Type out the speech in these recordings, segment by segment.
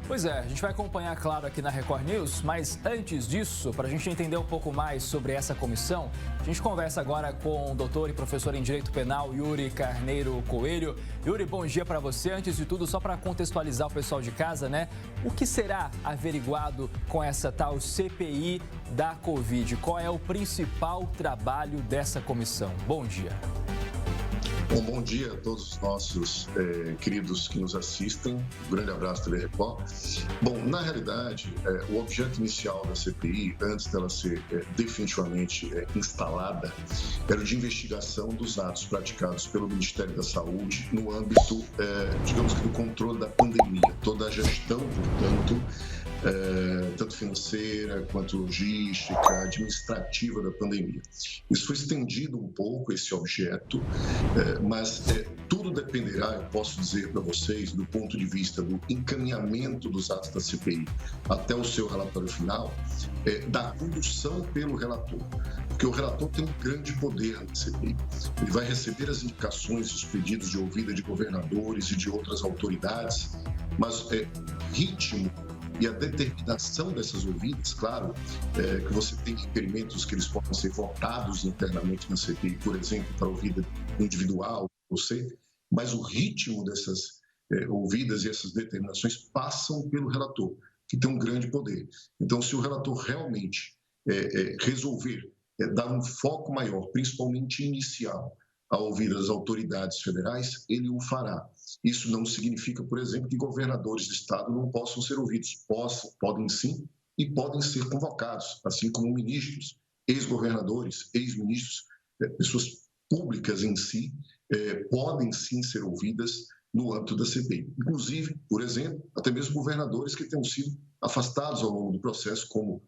Pois é, a gente vai acompanhar, claro, aqui na Record News, mas antes disso, para a gente entender um pouco mais sobre essa comissão, a gente conversa agora com o doutor e professor em Direito Penal, Yuri Carneiro Coelho. Yuri, bom dia para você. Antes de tudo, só para contextualizar o pessoal de casa, né? O que será averiguado com essa tal CPI da Covid? Qual é o principal trabalho dessa comissão? Bom dia. Bom dia a todos os nossos queridos que nos assistem. Um grande abraço, Tele Record. Bom, na realidade, o objeto inicial da CPI, antes dela ser definitivamente instalada, era o de investigação dos atos praticados pelo Ministério da Saúde no âmbito, digamos que, do controle da pandemia. Toda a gestão, portanto, tanto financeira quanto logística, administrativa da pandemia. Isso foi estendido um pouco, esse objeto, mas tudo dependerá, eu posso dizer para vocês, do ponto de vista do encaminhamento dos atos da CPI até o seu relatório final, da condução pelo relator. Porque o relator tem um grande poder na CPI. Ele vai receber as indicações e os pedidos de ouvida de governadores e de outras autoridades, mas ritmo e a determinação dessas ouvidas, claro, que você tem requerimentos que eles podem ser votados internamente na CPI, por exemplo, para ouvida individual, mas o ritmo dessas ouvidas e essas determinações passam pelo relator, que tem um grande poder. Então, se o relator realmente resolver dar um foco maior, principalmente inicial, a ouvir as autoridades federais, ele o fará. Isso não significa, por exemplo, que governadores de estado não possam ser ouvidos. Podem sim e podem ser convocados, assim como ministros, ex-governadores, ex-ministros, pessoas públicas em si, podem sim ser ouvidas no âmbito da CPI. Inclusive, por exemplo, até mesmo governadores que tenham sido afastados ao longo do processo, como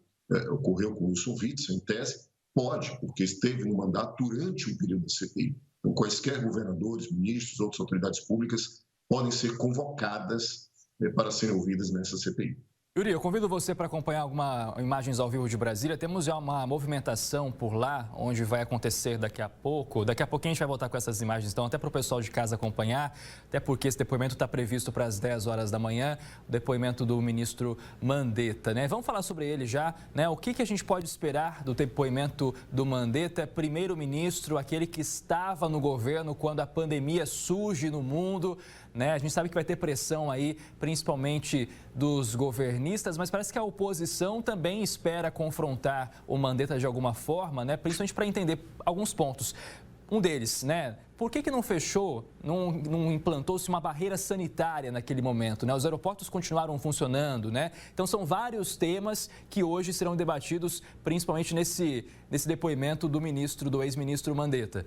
ocorreu com o Wilson Witzel, em tese, pode, porque esteve no mandato durante o período da CPI. Então, quaisquer governadores, ministros, outras autoridades públicas podem ser convocadas para serem ouvidas nessa CPI. Yuri, eu convido você para acompanhar algumas imagens ao vivo de Brasília. Temos já uma movimentação por lá, onde vai acontecer daqui a pouco. Daqui a pouquinho a gente vai voltar com essas imagens, então, até para o pessoal de casa acompanhar, até porque esse depoimento está previsto para as 10 horas da manhã, o depoimento do ministro Mandetta, né? Vamos falar sobre ele já, né? O que a gente pode esperar do depoimento do Mandetta, primeiro-ministro, aquele que estava no governo quando a pandemia surge no mundo, né? A gente sabe que vai ter pressão aí, principalmente dos governistas, mas parece que a oposição também espera confrontar o Mandetta de alguma forma, né? Principalmente para entender alguns pontos. Um deles, né? Por que não fechou, não implantou-se uma barreira sanitária naquele momento, né? Os aeroportos continuaram funcionando, né? Então, são vários temas que hoje serão debatidos, principalmente nesse depoimento do ex-ministro Mandetta.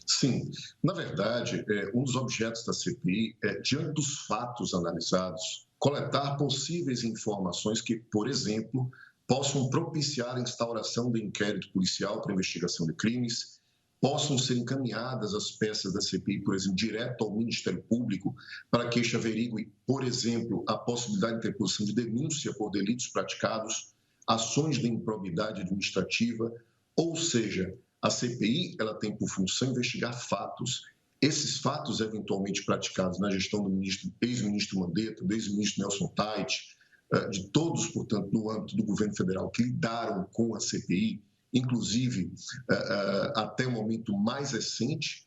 Sim, na verdade, um dos objetos da CPI é, diante dos fatos analisados, coletar possíveis informações que, por exemplo, possam propiciar a instauração do inquérito policial para investigação de crimes, possam ser encaminhadas as peças da CPI, por exemplo, direto ao Ministério Público, para que este averigue, por exemplo, a possibilidade de interposição de denúncia por delitos praticados, ações de improbidade administrativa, ou seja, a CPI ela tem por função investigar fatos. Esses fatos eventualmente praticados na gestão do ex-ministro Mandetta, do ex-ministro Nelson Tait, de todos, portanto, no âmbito do governo federal que lidaram com a CPI, inclusive até o momento mais recente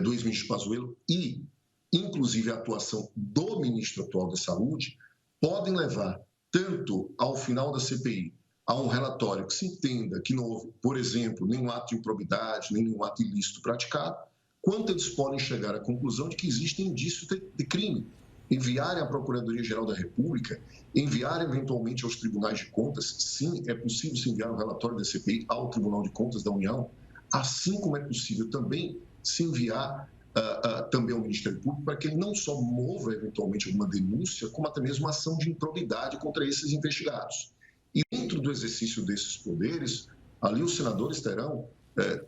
do ex-ministro Pazuello e, inclusive, a atuação do ministro atual da Saúde, podem levar tanto ao final da CPI a um relatório que se entenda que não houve, por exemplo, nenhum ato de improbidade, nenhum ato ilícito praticado, quanto eles podem chegar à conclusão de que existem indícios de crime, enviarem à Procuradoria-Geral da República, enviarem eventualmente aos tribunais de contas. Sim, é possível se enviar um relatório da CPI ao Tribunal de Contas da União, assim como é possível também se enviar também ao Ministério Público para que ele não só mova eventualmente alguma denúncia, como até mesmo uma ação de improbidade contra esses investigados. E dentro do exercício desses poderes, ali os senadores terão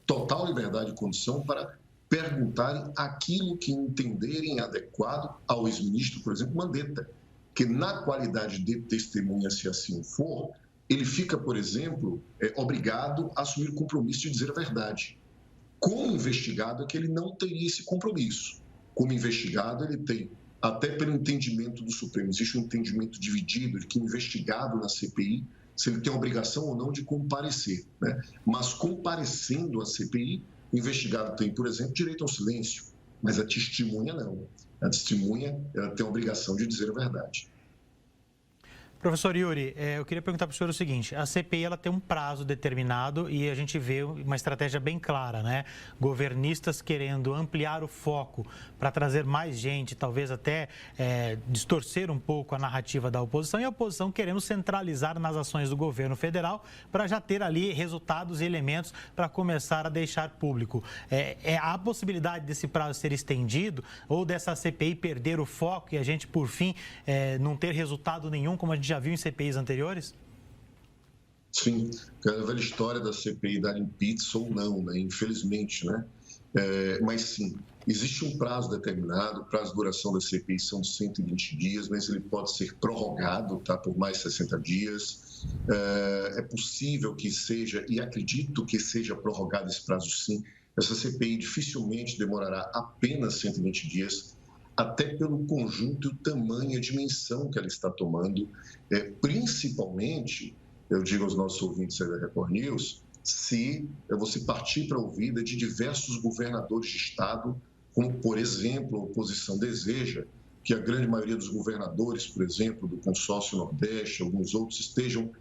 total liberdade e condição para perguntarem aquilo que entenderem adequado ao ex-ministro, por exemplo, Mandetta, que na qualidade de testemunha, se assim for, ele fica, por exemplo, obrigado a assumir o compromisso de dizer a verdade. Como investigado é que ele não teria esse compromisso. Como investigado, ele tem até pelo entendimento do Supremo. Existe um entendimento dividido de que o investigado na CPI, se ele tem a obrigação ou não de comparecer, né? Mas comparecendo à CPI, o investigado tem, por exemplo, direito ao silêncio, mas a testemunha não. A testemunha, ela tem a obrigação de dizer a verdade. Professor Yuri, eu queria perguntar para o senhor o seguinte: a CPI ela tem um prazo determinado e a gente vê uma estratégia bem clara, né? Governistas querendo ampliar o foco para trazer mais gente, talvez até distorcer um pouco a narrativa da oposição, e a oposição querendo centralizar nas ações do governo federal para já ter ali resultados e elementos para começar a deixar público. Há a possibilidade desse prazo ser estendido ou dessa CPI perder o foco e a gente, por fim, não ter resultado nenhum, como a gente já viu em CPIs anteriores? Sim, a velha história da CPI dar em pizza ou não, né? Infelizmente, né? Mas sim, existe um prazo determinado, o prazo de duração da CPI são 120 dias, mas ele pode ser prorrogado, tá, por mais 60 dias. É possível que seja, e acredito que seja prorrogado esse prazo sim. Essa CPI dificilmente demorará apenas 120 dias, até pelo conjunto e o tamanho e a dimensão que ela está tomando, principalmente, eu digo aos nossos ouvintes aí da Record News, se você partir para a ouvida de diversos governadores de estado, como, por exemplo, a oposição deseja que a grande maioria dos governadores, por exemplo, do consórcio Nordeste, alguns outros, estejam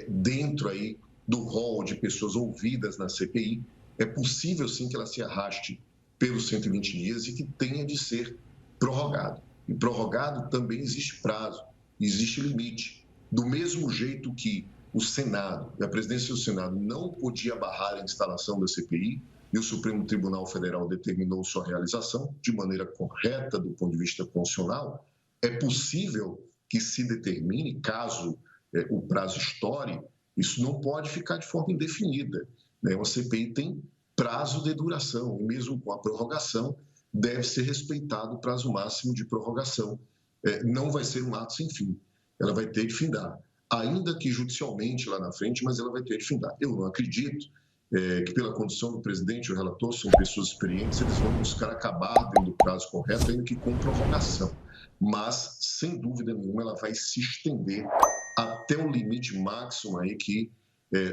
dentro aí do rol de pessoas ouvidas na CPI. É possível, sim, que ela se arraste pelos 120 dias e que tenha de ser prorrogado. E prorrogado também existe prazo, existe limite. Do mesmo jeito que o Senado, a presidência do Senado não podia barrar a instalação da CPI e o Supremo Tribunal Federal determinou sua realização de maneira correta do ponto de vista constitucional, é possível que se determine, caso o prazo estoure, isso não pode ficar de forma indefinida, né? Uma CPI tem prazo de duração e mesmo com a prorrogação, deve ser respeitado o prazo máximo de prorrogação. Não vai ser um ato sem fim, ela vai ter de findar, ainda que judicialmente lá na frente, mas ela vai ter de findar. Eu não acredito que pela condição do presidente e o relator, são pessoas experientes, eles vão buscar acabar dentro do prazo correto, ainda que com prorrogação. Mas, sem dúvida nenhuma, ela vai se estender até o limite máximo aí que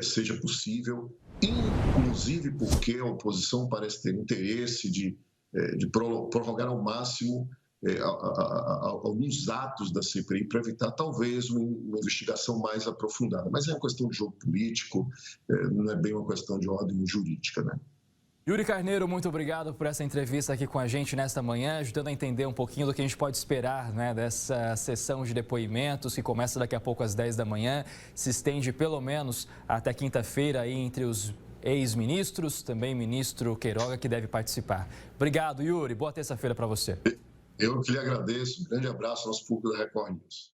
seja possível, inclusive porque a oposição parece ter interesse de prorrogar ao máximo alguns atos da CPI para evitar talvez uma investigação mais aprofundada. Mas é uma questão de jogo político, não é bem uma questão de ordem jurídica, né? Yuri Carneiro, muito obrigado por essa entrevista aqui com a gente nesta manhã, ajudando a entender um pouquinho do que a gente pode esperar, né, dessa sessão de depoimentos que começa daqui a pouco às 10 da manhã, se estende pelo menos até quinta-feira aí entre os ex-ministros, também ministro Queiroga, que deve participar. Obrigado, Yuri. Boa terça-feira para você. Eu que lhe agradeço. Um grande abraço ao nosso público da Record News.